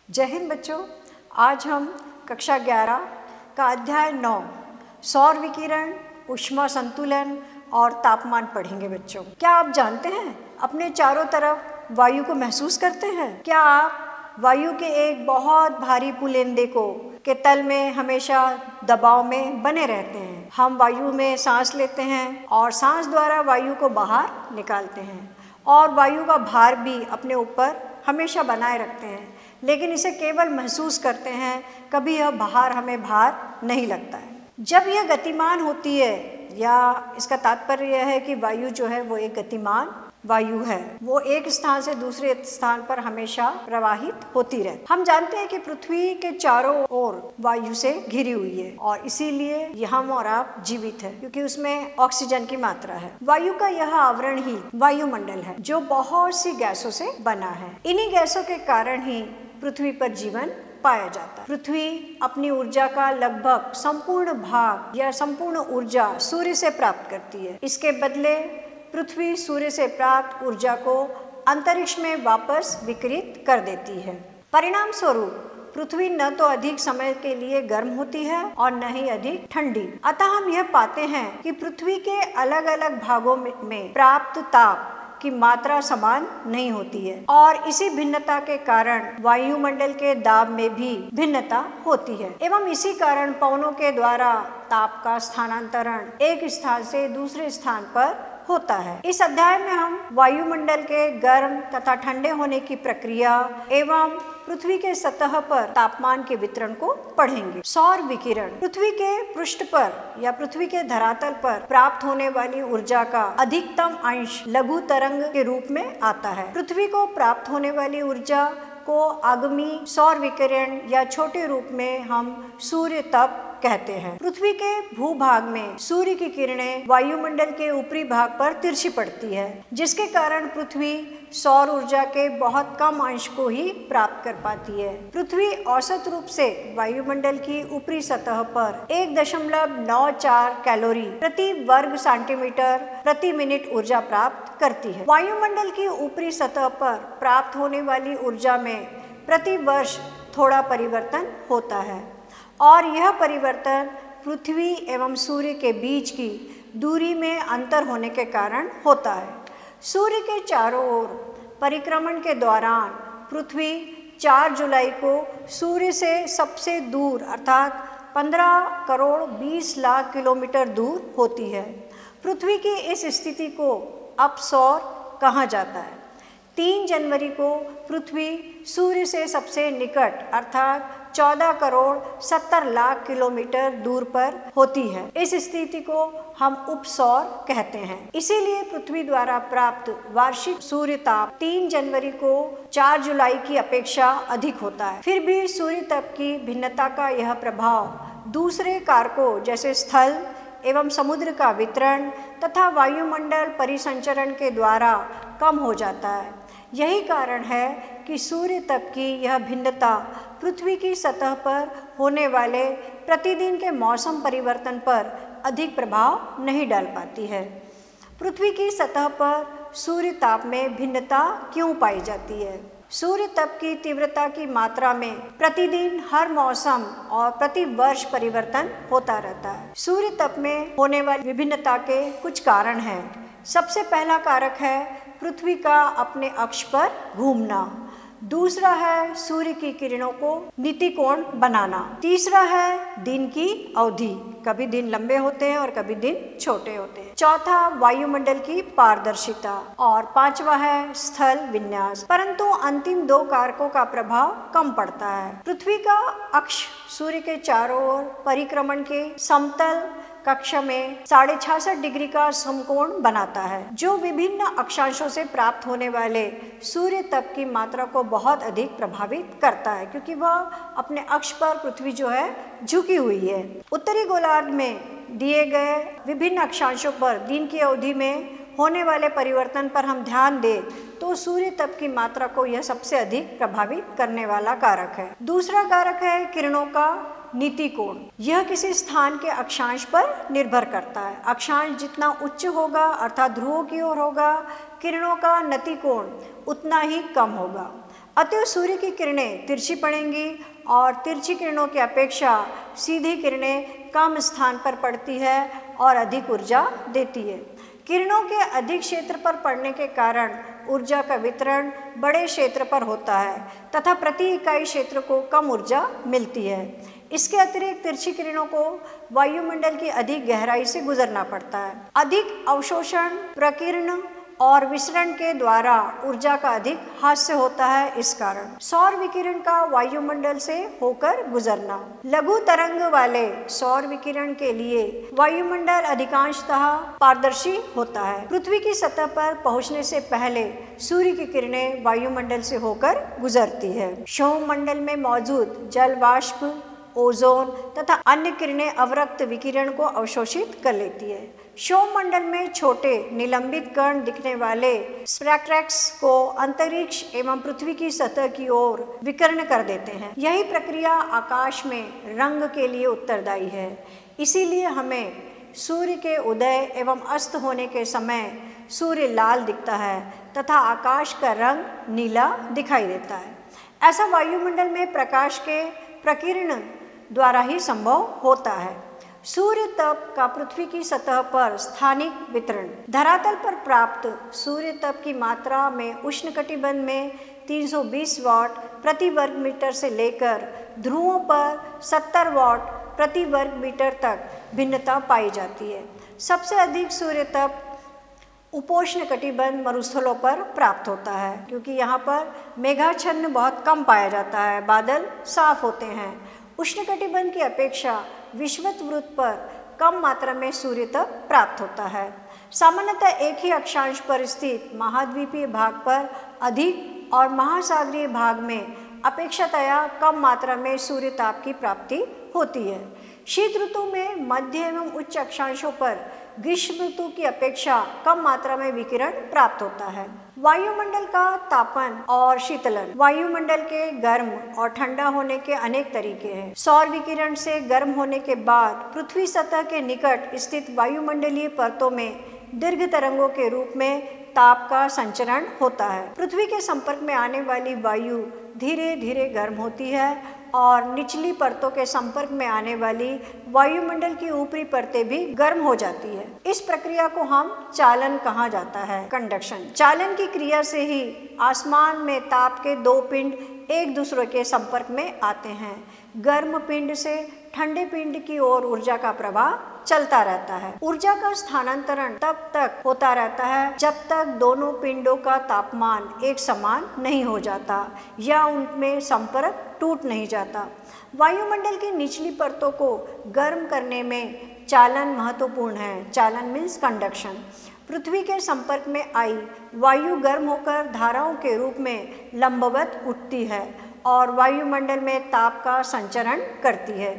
जय हिंद बच्चों। आज हम कक्षा 11 का अध्याय 9 सौर विकिरण, ऊष्मा संतुलन और तापमान पढ़ेंगे। बच्चों, क्या आप जानते हैं अपने चारों तरफ वायु को महसूस करते हैं? क्या आप वायु के एक बहुत भारी पुलिंदे के तल में हमेशा दबाव में बने रहते हैं? हम वायु में सांस लेते हैं और सांस द्वारा वायु को बाहर निकालते हैं और वायु का भार भी अपने ऊपर हमेशा बनाए रखते हैं, लेकिन इसे केवल महसूस करते हैं, कभी यह बाहर हमें भार नहीं लगता है। जब यह गतिमान होती है, या इसका तात्पर्य यह है कि वायु जो है वो एक गतिमान वायु है, वो एक स्थान से दूसरे स्थान पर हमेशा प्रवाहित होती रहती। हम जानते हैं कि पृथ्वी के चारों ओर वायु से घिरी हुई है और इसीलिए हम और आप जीवित हैं, क्योंकि उसमें ऑक्सीजन की मात्रा है। वायु का यह आवरण ही वायुमंडल है, जो बहुत सी गैसों से बना है। इन्हीं गैसों के कारण ही पृथ्वी पर जीवन पाया जाता है। पृथ्वी अपनी ऊर्जा का लगभग संपूर्ण भाग या संपूर्ण ऊर्जा सूर्य से प्राप्त करती है। इसके बदले पृथ्वी सूर्य से प्राप्त ऊर्जा को अंतरिक्ष में वापस विकिरित कर देती है। परिणाम स्वरूप पृथ्वी न तो अधिक समय के लिए गर्म होती है और न ही अधिक ठंडी। अतः हम यह पाते हैं कि पृथ्वी के अलग अलग भागों में प्राप्त ताप की मात्रा समान नहीं होती है और इसी भिन्नता के कारण वायुमंडल के दाब में भी भिन्नता होती है एवं इसी कारण पवनों के द्वारा ताप का स्थानांतरण एक स्थान से दूसरे स्थान पर होता है। इस अध्याय में हम वायुमंडल के गर्म तथा ठंडे होने की प्रक्रिया एवं पृथ्वी के सतह पर तापमान के वितरण को पढ़ेंगे। सौर विकिरण पृथ्वी के पृष्ठ पर या पृथ्वी के धरातल पर प्राप्त होने वाली ऊर्जा का अधिकतम अंश लघु तरंग के रूप में आता है। पृथ्वी को प्राप्त होने वाली ऊर्जा को आगामी सौर विकिरण या छोटे रूप में हम सूर्य तप कहते हैं। पृथ्वी के भूभाग में सूर्य की किरणें वायुमंडल के ऊपरी भाग पर तिरछी पड़ती है, जिसके कारण पृथ्वी सौर ऊर्जा के बहुत कम अंश को ही प्राप्त कर पाती है। पृथ्वी औसत रूप से वायुमंडल की ऊपरी सतह पर 1.94 कैलोरी प्रति वर्ग सेंटीमीटर प्रति मिनट ऊर्जा प्राप्त करती है। वायुमंडल की ऊपरी सतह पर प्राप्त होने वाली ऊर्जा में प्रति वर्ष थोड़ा परिवर्तन होता है और यह परिवर्तन पृथ्वी एवं सूर्य के बीच की दूरी में अंतर होने के कारण होता है। सूर्य के चारों ओर परिक्रमण के दौरान पृथ्वी 4 जुलाई को सूर्य से सबसे दूर अर्थात 15 करोड़ 20 लाख किलोमीटर दूर होती है। पृथ्वी की इस स्थिति को अपसौर कहा जाता है। 3 जनवरी को पृथ्वी सूर्य से सबसे निकट अर्थात 14 करोड़ 70 लाख किलोमीटर दूर पर होती है। इस स्थिति को हम उपसौर कहते हैं। इसीलिए पृथ्वी द्वारा प्राप्त वार्षिक सूर्य ताप 3 जनवरी को 4 जुलाई की अपेक्षा अधिक होता है। फिर भी सूर्य ताप की भिन्नता का यह प्रभाव दूसरे कारकों जैसे स्थल एवं समुद्र का वितरण तथा वायुमंडल परिसंचरण के द्वारा कम हो जाता है। यही कारण है कि सूर्य तप की यह भिन्नता पृथ्वी की सतह पर होने वाले प्रतिदिन के मौसम परिवर्तन पर अधिक प्रभाव नहीं डाल पाती है। पृथ्वी की सतह पर सूर्य ताप में भिन्नता क्यों पाई जाती है? सूर्य तप की तीव्रता की मात्रा में प्रतिदिन हर मौसम और प्रति वर्ष परिवर्तन होता रहता है। सूर्य तप में होने वाली विभिन्नता के कुछ कारण हैं। सबसे पहला कारक है पृथ्वी का अपने अक्ष पर घूमना। दूसरा है सूर्य की किरणों को नीतिकोण बनाना। तीसरा है दिन की अवधि, कभी दिन लंबे होते हैं और कभी दिन छोटे होते हैं। चौथा वायुमंडल की पारदर्शिता और पांचवा है स्थल विन्यास। परंतु अंतिम 2 कारकों का प्रभाव कम पड़ता है। पृथ्वी का अक्ष सूर्य के चारों ओर परिक्रमण के समतल कक्षा में 66.5 डिग्री का समकोण बनाता है, जो विभिन्न अक्षांशों से प्राप्त होने वाले सूर्य तप की मात्रा को बहुत अधिक प्रभावित करता है, क्योंकि वह अपने अक्ष पर पृथ्वी जो है झुकी हुई है। उत्तरी गोलार्ध में दिए गए विभिन्न अक्षांशों पर दिन की अवधि में होने वाले परिवर्तन पर हम ध्यान दें तो सूर्य तप की मात्रा को यह सबसे अधिक प्रभावित करने वाला कारक है। दूसरा कारक है किरणों का नीतिकोण। यह किसी स्थान के अक्षांश पर निर्भर करता है। अक्षांश जितना उच्च होगा अर्थात ध्रुवों की ओर होगा, किरणों का नतिकोण उतना ही कम होगा। अतः सूर्य की किरणें तिरछी पड़ेंगी और तिरछी किरणों की अपेक्षा सीधी किरणें कम स्थान पर पड़ती है और अधिक ऊर्जा देती है। किरणों के अधिक क्षेत्र पर पड़ने के कारण ऊर्जा का वितरण बड़े क्षेत्र पर होता है तथा प्रति इकाई क्षेत्र को कम ऊर्जा मिलती है। इसके अतिरिक्त तिरछी किरणों को वायुमंडल की अधिक गहराई से गुजरना पड़ता है। अधिक अवशोषण, प्रकीर्ण और विसरण के द्वारा ऊर्जा का अधिक हास्य होता है। इस कारण सौर विकिरण का वायुमंडल से होकर गुजरना। लघु तरंग वाले सौर विकिरण के लिए वायुमंडल अधिकांशतः पारदर्शी होता है। पृथ्वी की सतह पर पहुंचने से पहले सूर्य की किरणें वायुमंडल से होकर गुजरती है। सौरमंडल में मौजूद जल वाष्प, ओजोन तथा अन्य किरणें अवरक्त विकिरण को अवशोषित कर लेती है। सौरमंडल में छोटे निलंबित कण दिखने वाले स्पेक्ट्रक्स को अंतरिक्ष एवं पृथ्वी की सतह की ओर विकिरण कर देते हैं। यही प्रक्रिया आकाश में रंग के लिए उत्तरदायी है। इसीलिए हमें सूर्य के उदय एवं अस्त होने के समय सूर्य लाल दिखता है तथा आकाश का रंग नीला दिखाई देता है। ऐसा वायुमंडल में प्रकाश के प्रकीर्ण द्वारा ही संभव होता है। सूर्य तप का पृथ्वी की सतह पर स्थानिक वितरण। धरातल पर प्राप्त सूर्य तप की मात्रा में उष्णकटिबंध में 320 वाट प्रति वर्ग मीटर से लेकर ध्रुवों पर 70 वाट प्रति वर्ग मीटर तक भिन्नता पाई जाती है। सबसे अधिक सूर्य तप उपोष्ण कटिबंध मरुस्थलों पर प्राप्त होता है, क्योंकि यहाँ पर मेघाच्छन्न बहुत कम पाया जाता है, बादल साफ होते हैं। उष्णकटिबंध की अपेक्षा विषुवत वृत्त पर कम मात्रा में सूर्य तप प्राप्त होता है। सामान्यतः एक ही अक्षांश पर स्थित महाद्वीपीय भाग पर अधिक और महासागरीय भाग में अपेक्षातया कम मात्रा में सूर्य ताप की प्राप्ति होती है। शीत ऋतु में मध्य एवं उच्च अक्षांशों पर ग्रीष्म ऋतु की अपेक्षा कम मात्रा में विकिरण प्राप्त होता है। वायुमंडल का तापन और शीतलन। वायुमंडल के गर्म और ठंडा होने के अनेक तरीके हैं। सौर विकिरण से गर्म होने के बाद पृथ्वी सतह के निकट स्थित वायुमंडलीय परतों में दीर्घ तरंगों के रूप में ताप का संचरण होता है। पृथ्वी के संपर्क में आने वाली वायु धीरे धीरे गर्म होती है और निचली परतों के संपर्क में आने वाली वायुमंडल की ऊपरी परतें भी गर्म हो जाती है। इस प्रक्रिया को हम चालन कहा जाता है, कंडक्शन। चालन की क्रिया से ही आसमान में ताप के दो पिंड एक दूसरे के संपर्क में आते हैं। गर्म पिंड से ठंडे पिंड की ओर ऊर्जा का प्रवाह चलता रहता है। ऊर्जा का स्थानांतरण तब तक होता रहता है जब तक दोनों पिंडों का तापमान एक समान नहीं हो जाता या उनमें संपर्क टूट नहीं जाता। वायुमंडल की निचली परतों को गर्म करने में चालन महत्वपूर्ण है। चालन मीन्स कंडक्शन। पृथ्वी के संपर्क में आई वायु गर्म होकर धाराओं के रूप में लंबवत उठती है और वायुमंडल में ताप का संचरण करती है।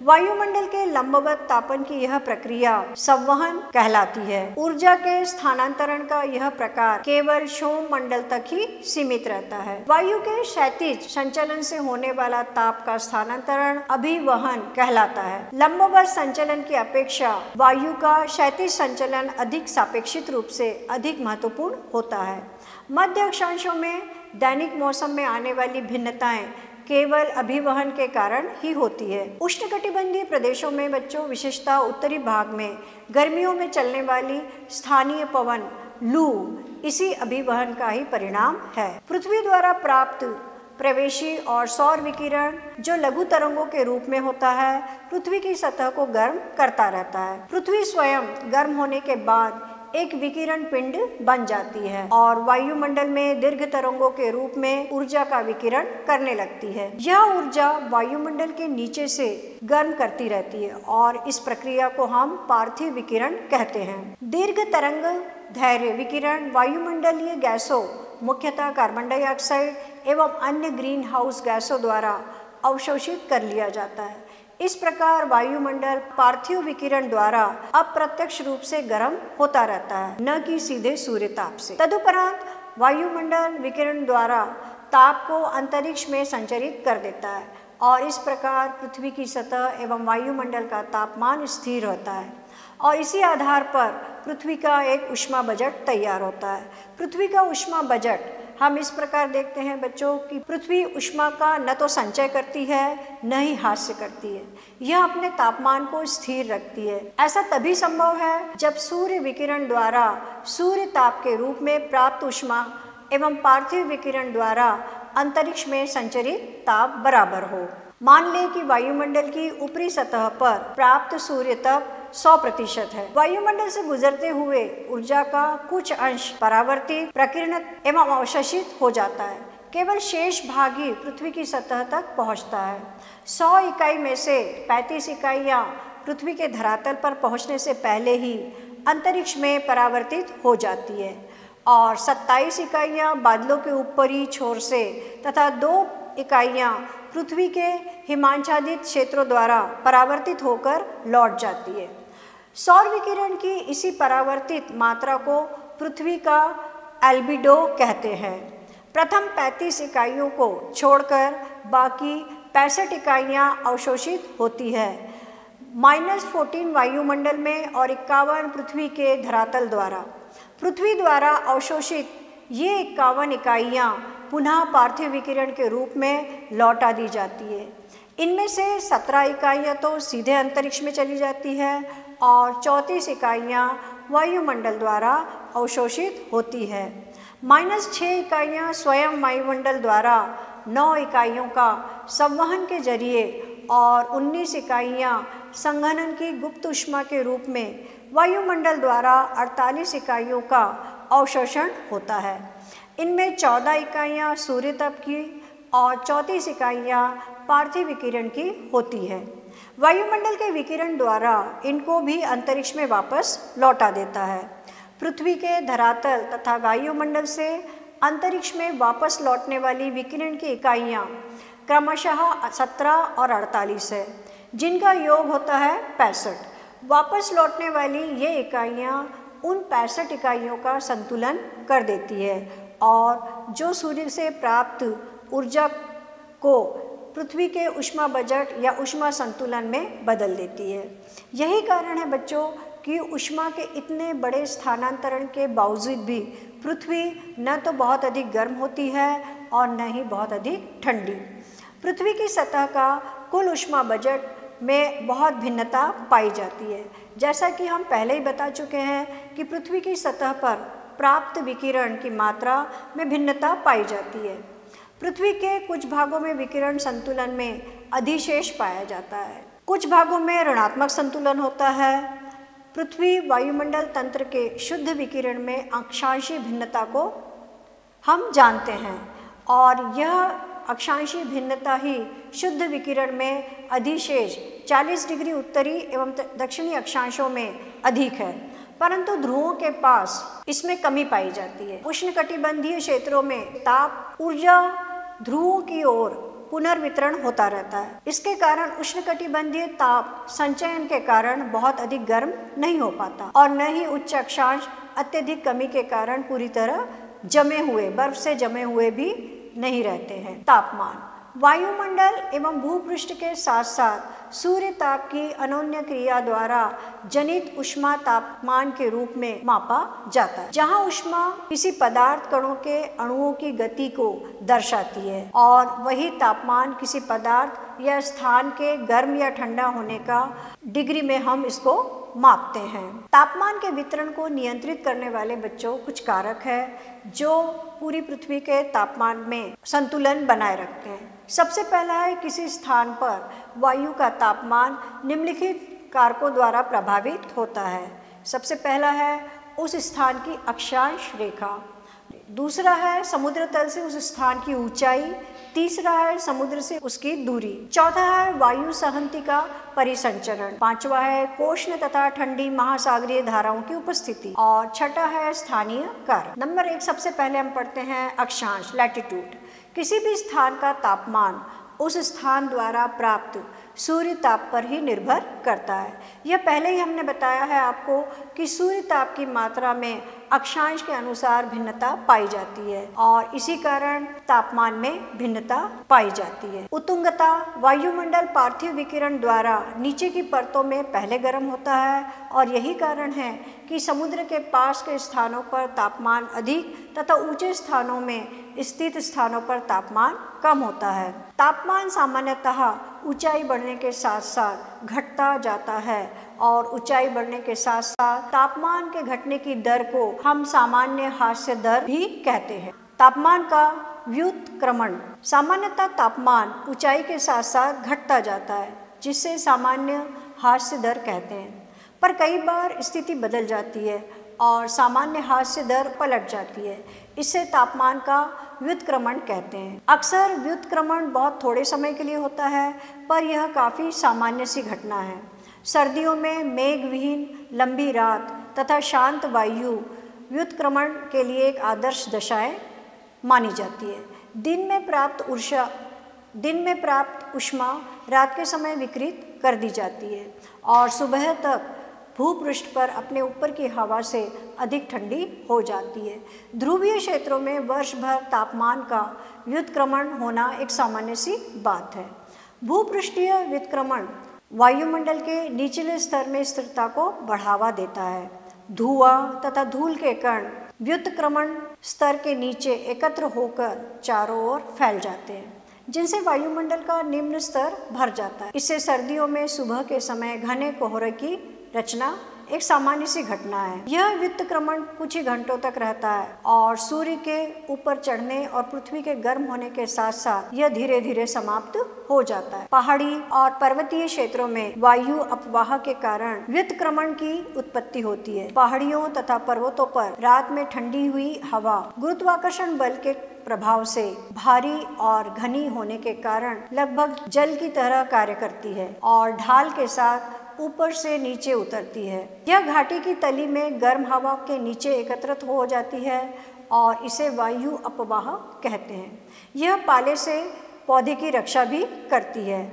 वायुमंडल के लंबवत तापन की यह प्रक्रिया संवहन कहलाती है। ऊर्जा के स्थानांतरण का यह प्रकार केवल सौरमंडल तक ही सीमित रहता है। वायु के क्षैतिज संचलन से होने वाला ताप का स्थानांतरण अभिवहन कहलाता है। लंबवत संचलन की अपेक्षा वायु का क्षैतिज संचलन अधिक सापेक्षित रूप से अधिक महत्वपूर्ण होता है। मध्य अक्षांशों में दैनिक मौसम में आने वाली भिन्नताएं केवल अभिवहन के कारण ही होती है। उष्णकटिबंधीय प्रदेशों में बच्चों, विशेषतः उत्तरी भाग में गर्मियों में चलने वाली स्थानीय पवन लू इसी अभिवहन का ही परिणाम है। पृथ्वी द्वारा प्राप्त प्रवेशी और सौर विकिरण जो लघु तरंगों के रूप में होता है, पृथ्वी की सतह को गर्म करता रहता है। पृथ्वी स्वयं गर्म होने के बाद एक विकिरण पिंड बन जाती है और वायुमंडल में दीर्घ तरंगों के रूप में ऊर्जा का विकिरण करने लगती है। यह ऊर्जा वायुमंडल के नीचे से गर्म करती रहती है और इस प्रक्रिया को हम पार्थिव विकिरण कहते हैं। दीर्घ तरंग धैर्य विकिरण वायुमंडलीय गैसों, मुख्यतः कार्बन डाइऑक्साइड एवं अन्य ग्रीन हाउस गैसों द्वारा अवशोषित कर लिया जाता है। इस प्रकार वायुमंडल पार्थिव विकिरण द्वारा अप्रत्यक्ष रूप से गर्म होता रहता है, न कि सीधे सूर्य ताप से। तदुपरांत वायुमंडल विकिरण द्वारा ताप को अंतरिक्ष में संचरित कर देता है और इस प्रकार पृथ्वी की सतह एवं वायुमंडल का तापमान स्थिर होता है और इसी आधार पर पृथ्वी का एक ऊष्मा बजट तैयार होता है। पृथ्वी का ऊष्मा बजट हम इस प्रकार देखते हैं बच्चों कि पृथ्वी ऊष्मा का न तो संचय करती है न ही ह्रास करती है, यह अपने तापमान को स्थिर रखती है। ऐसा तभी संभव है जब सूर्य विकिरण द्वारा सूर्य ताप के रूप में प्राप्त ऊष्मा एवं पार्थिव विकिरण द्वारा अंतरिक्ष में संचरित ताप बराबर हो। मान लें कि वायुमंडल की ऊपरी सतह पर प्राप्त सूर्य ताप 100% है। वायुमंडल से गुजरते हुए ऊर्जा का कुछ अंश परावर्तित, प्रकीर्णित एवं अवशोषित हो जाता है। केवल शेष भाग ही पृथ्वी की सतह तक पहुंचता है। 100 इकाई में से 35 इकाइयाँ पृथ्वी के धरातल पर पहुंचने से पहले ही अंतरिक्ष में परावर्तित हो जाती है और 27 इकाइयाँ बादलों के ऊपरी छोर से तथा 2 इकाइयाँ पृथ्वी के हिमाच्छादित क्षेत्रों द्वारा परावर्तित होकर लौट जाती है। सौर विकिरण की इसी परावर्तित मात्रा को पृथ्वी का एल्बिडो कहते हैं। प्रथम 35 इकाइयों को छोड़कर बाकी 65 इकाइयाँ अवशोषित होती है। -14 वायुमंडल में और 51 पृथ्वी के धरातल द्वारा। पृथ्वी द्वारा अवशोषित ये 51 इकाइयाँ पुनः पार्थिव विकिरण के रूप में लौटा दी जाती है। इनमें से 17 इकाइयाँ तो सीधे अंतरिक्ष में चली जाती है और 34 इकाइयाँ वायुमंडल द्वारा अवशोषित होती है। -6 इकाइयाँ स्वयं वायुमंडल द्वारा 9 इकाइयों का संवहन के जरिए और 19 इकाइयाँ संघनन की गुप्त ऊष्मा के रूप में वायुमंडल द्वारा 48 इकाइयों का अवशोषण होता है। इनमें 14 इकाइयाँ सूर्य ताप की और 34 इकाइयाँ पार्थिव विकिरण की होती है। वायुमंडल के विकिरण द्वारा इनको भी अंतरिक्ष में वापस लौटा देता है। पृथ्वी के धरातल तथा वायुमंडल से अंतरिक्ष में वापस लौटने वाली विकिरण की इकाइयाँ क्रमशः 17 और 48 है, जिनका योग होता है 65। वापस लौटने वाली ये इकाइयाँ उन 65 इकाइयों का संतुलन कर देती है और जो सूर्य से प्राप्त ऊर्जा को पृथ्वी के ऊष्मा बजट या ऊष्मा संतुलन में बदल देती है। यही कारण है बच्चों कि ऊष्मा के इतने बड़े स्थानांतरण के बावजूद भी पृथ्वी न तो बहुत अधिक गर्म होती है और न ही बहुत अधिक ठंडी। पृथ्वी की सतह का कुल ऊष्मा बजट में बहुत भिन्नता पाई जाती है। जैसा कि हम पहले ही बता चुके हैं कि पृथ्वी की सतह पर प्राप्त विकिरण की मात्रा में भिन्नता पाई जाती है। पृथ्वी के कुछ भागों में विकिरण संतुलन में अधिशेष पाया जाता है, कुछ भागों में ऋणात्मक संतुलन होता है। पृथ्वी वायुमंडल तंत्र के शुद्ध विकिरण में अक्षांशीय भिन्नता को हम जानते हैं और यह अक्षांशीय भिन्नता ही शुद्ध विकिरण में अधिशेष 40 डिग्री उत्तरी एवं दक्षिणी अक्षांशों में अधिक है, परंतु ध्रुवों के पास इसमें कमी पाई जाती है। उष्णकटिबंधीय क्षेत्रों में ताप ऊर्जा ध्रुवों की ओर पुनर्वितरण होता रहता है। इसके कारण उष्णकटिबंधीय ताप संचयन के कारण बहुत अधिक गर्म नहीं हो पाता और न ही उच्च अक्षांश अत्यधिक कमी के कारण पूरी तरह जमे हुए, बर्फ से जमे हुए भी नहीं रहते हैं। तापमान वायुमंडल एवं भूपृष्ठ के साथ साथ सूर्य ताप की अनोन्य क्रिया द्वारा जनित ऊष्मा तापमान के रूप में मापा जाता है, जहां ऊष्मा किसी पदार्थ कणों के अणुओं की गति को दर्शाती है और वही तापमान किसी पदार्थ या स्थान के गर्म या ठंडा होने का डिग्री में हम इसको मापते हैं। तापमान के वितरण को नियंत्रित करने वाले बच्चों कुछ कारक है जो पूरी पृथ्वी के तापमान में संतुलन बनाए रखते हैं। सबसे पहला है किसी स्थान पर वायु का तापमान निम्नलिखित कारकों द्वारा प्रभावित होता है। सबसे पहला है उस स्थान की अक्षांश रेखा, दूसरा है समुद्र तल से उस स्थान की ऊंचाई, तीसरा है समुद्र से उसकी दूरी, चौथा है वायु सहंती का परिसंचरण, पांचवा है कोष्ण तथा ठंडी महासागरीय धाराओं की उपस्थिति और छठा है स्थानीय कारक। नंबर 1 सबसे पहले हम पढ़ते हैं अक्षांश, लैटिट्यूड। किसी भी स्थान का तापमान उस स्थान द्वारा प्राप्त सूर्य ताप पर ही निर्भर करता है। यह पहले ही हमने बताया है आपको कि सूर्य ताप की मात्रा में अक्षांश के अनुसार भिन्नता पाई जाती है और इसी कारण तापमान में भिन्नता पाई जाती है। उत्तुंगता, वायुमंडल पार्थिव विकिरण द्वारा नीचे की परतों में पहले गर्म होता है और यही कारण है कि समुद्र के पास के स्थानों पर तापमान अधिक तथा ऊंचे स्थानों में स्थित स्थानों पर तापमान कम होता है। तापमान सामान्यतः ऊंचाई बढ़ने के साथ साथ घटता जाता है और ऊंचाई बढ़ने के साथ साथ तापमान के घटने की दर को हम सामान्य हास्य दर भी कहते हैं। तापमान का व्युत्क्रमण, सामान्यतः तापमान ऊंचाई के साथ साथ घटता जाता है जिससे सामान्य हास्य दर कहते हैं, पर कई बार स्थिति बदल जाती है और सामान्य हास्य दर पलट जाती है, इससे तापमान का व्युत्क्रमण कहते हैं। अक्सर व्युत्क्रमण बहुत थोड़े समय के लिए होता है, पर यह काफ़ी सामान्य सी घटना है। सर्दियों में मेघविहीन लंबी रात तथा शांत वायु व्युत्क्रमण के लिए एक आदर्श दशाएं मानी जाती है। दिन में प्राप्त ऊष्मा रात के समय विकृत कर दी जाती है और सुबह तक भूपृष्ठ पर अपने ऊपर की हवा से अधिक ठंडी हो जाती है। ध्रुवीय क्षेत्रों में वर्ष भर तापमान का व्युत्क्रमण होना एक सामान्य सी बात है। भूपृष्ठीय व्युत्क्रमण वायुमंडल के निचले स्तर में स्थिरता को बढ़ावा देता है। धुआं तथा धूल के कण व्युत्क्रमण स्तर के नीचे एकत्र होकर चारों ओर फैल जाते हैं, जिनसे वायुमंडल का निम्न स्तर भर जाता है। इससे सर्दियों में सुबह के समय घने कोहरे की रचना एक सामान्य सी घटना है। यह व्युत्क्रमण कुछ ही घंटों तक रहता है और सूर्य के ऊपर चढ़ने और पृथ्वी के गर्म होने के साथ साथ यह धीरे धीरे समाप्त हो जाता है। पहाड़ी और पर्वतीय क्षेत्रों में वायु अपवाह के कारण व्युत्क्रमण की उत्पत्ति होती है। पहाड़ियों तथा पर्वतों पर रात में ठंडी हुई हवा गुरुत्वाकर्षण बल के प्रभाव से भारी और घनी होने के कारण लगभग जल की तरह कार्य करती है और ढाल के साथ ऊपर से नीचे उतरती है। यह घाटी की तली में गर्म हवा के नीचे एकत्रित हो जाती है और इसे वायु अपवाह कहते हैं। यह पाले से पौधे की रक्षा भी करती है।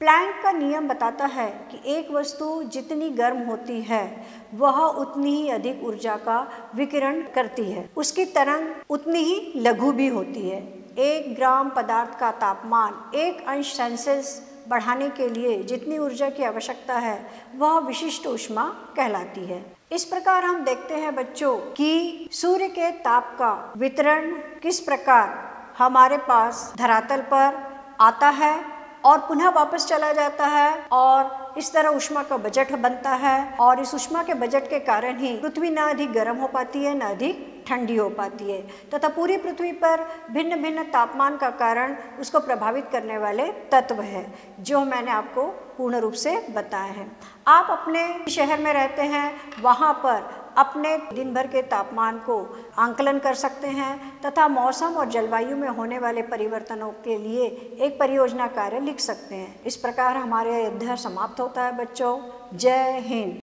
प्लैंक का नियम बताता है कि एक वस्तु जितनी गर्म होती है वह उतनी ही अधिक ऊर्जा का विकिरण करती है, उसकी तरंग उतनी ही लघु भी होती है। 1 ग्राम पदार्थ का तापमान 1 अंश सेल्सियस बढ़ाने के लिए जितनी ऊर्जा की आवश्यकता है वह विशिष्ट ऊष्मा कहलाती है। इस प्रकार हम देखते हैं बच्चों कि सूर्य के ताप का वितरण किस प्रकार हमारे पास धरातल पर आता है और पुनः वापस चला जाता है और इस तरह ऊष्मा का बजट बनता है और इस ऊष्मा के बजट के कारण ही पृथ्वी न अधिक गर्म हो पाती है न अधिक ठंडी हो पाती है तथा पूरी पृथ्वी पर भिन्न भिन्न तापमान का कारण उसको प्रभावित करने वाले तत्व है जो मैंने आपको पूर्ण रूप से बताए हैं। आप अपने शहर में रहते हैं, वहाँ पर अपने दिन भर के तापमान को आंकलन कर सकते हैं तथा मौसम और जलवायु में होने वाले परिवर्तनों के लिए एक परियोजना कार्य लिख सकते हैं। इस प्रकार हमारे अध्याय समाप्त होता है बच्चों। जय हिंद।